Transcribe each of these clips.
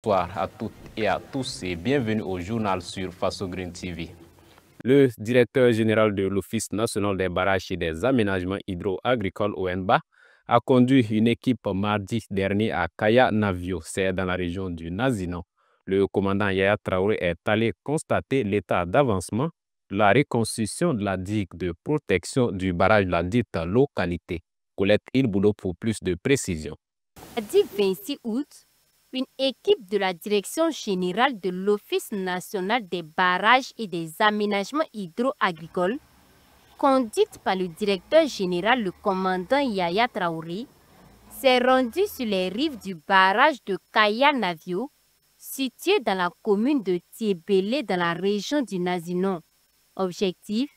Bonsoir à toutes et à tous et bienvenue au journal sur Faso Green TV. Le directeur général de l'Office national des barrages et des aménagements hydro-agricoles ONBA a conduit une équipe mardi dernier à Kaya Navio, c'est dans la région du Nazinan. Le commandant Yaya Traoré est allé constater l'état d'avancement de la reconstruction de la digue de protection du barrage de la dite localité. Colette Ilboulo pour plus de précisions. Mardi 26 août, une équipe de la Direction générale de l'Office national des barrages et des aménagements hydro-agricoles, conduite par le directeur général, le commandant Yaya Traoré, s'est rendue sur les rives du barrage de Kaya Navio, situé dans la commune de Tiebélé dans la région du Nazinon. Objectif: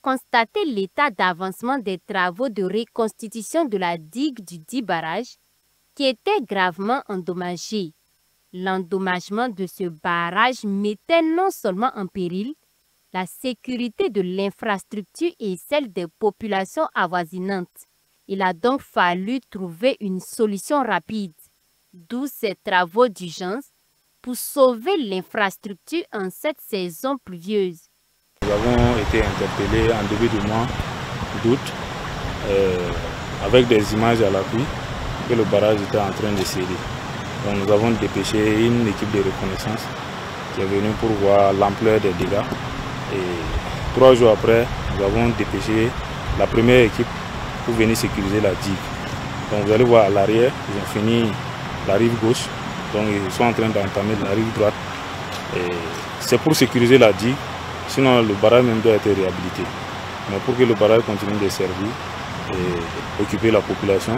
constater l'état d'avancement des travaux de reconstitution de la digue du dit barrage qui était gravement endommagée. L'endommagement de ce barrage mettait non seulement en péril la sécurité de l'infrastructure et celle des populations avoisinantes. Il a donc fallu trouver une solution rapide, d'où ces travaux d'urgence pour sauver l'infrastructure en cette saison pluvieuse. Nous avons été interpellés en début du mois d'août avec des images à l'appui que le barrage était en train de céder. Donc nous avons dépêché une équipe de reconnaissance qui est venue pour voir l'ampleur des dégâts. Et 3 jours après, nous avons dépêché la première équipe pour venir sécuriser la digue. Donc vous allez voir à l'arrière, ils ont fini la rive gauche, donc ils sont en train d'entamer la rive droite. C'est pour sécuriser la digue, sinon le barrage même doit être réhabilité. Mais pour que le barrage continue de servir et occuper la population,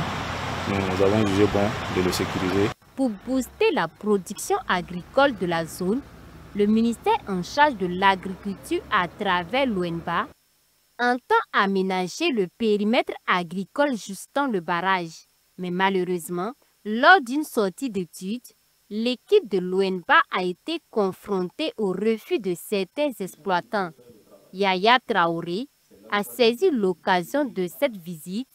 nous avons jugé bon de le sécuriser. Pour booster la production agricole de la zone, le ministère en charge de l'agriculture à travers l'ONBA entend aménager le périmètre agricole justant le barrage. Mais malheureusement, lors d'une sortie d'études, l'équipe de l'ONBA a été confrontée au refus de certains exploitants. Yaya Traoré a saisi l'occasion de cette visite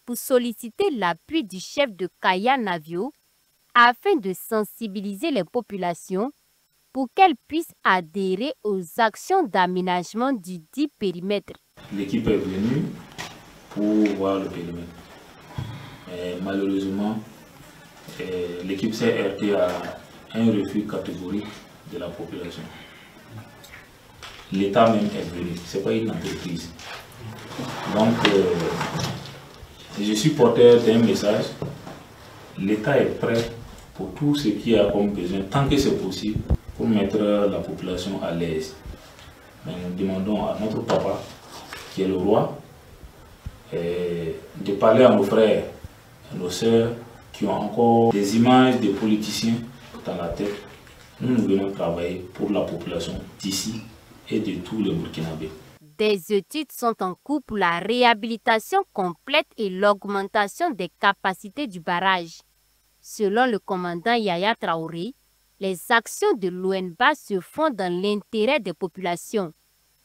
pour solliciter l'appui du chef de Kaya Navio afin de sensibiliser les populations pour qu'elles puissent adhérer aux actions d'aménagement du dit périmètre. L'équipe est venue pour voir le périmètre. Et malheureusement, l'équipe s'est heurtée à un refus catégorique de la population. L'État même est venu, ce n'est pas une entreprise. Donc, je suis porteur d'un message. L'État est prêt pour tout ce qui a comme besoin, tant que c'est possible, pour mettre la population à l'aise. Mais nous demandons à notre papa, qui est le roi, de parler à nos frères, à nos sœurs, qui ont encore des images des politiciens dans la tête. Nous venons travailler pour la population d'ici et de tous les Burkinabés. Des études sont en cours pour la réhabilitation complète et l'augmentation des capacités du barrage. Selon le commandant Yaya Traoré, les actions de l'ONBA se font dans l'intérêt des populations.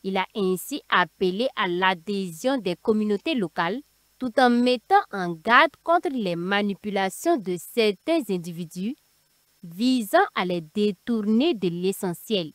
Il a ainsi appelé à l'adhésion des communautés locales tout en mettant en garde contre les manipulations de certains individus visant à les détourner de l'essentiel.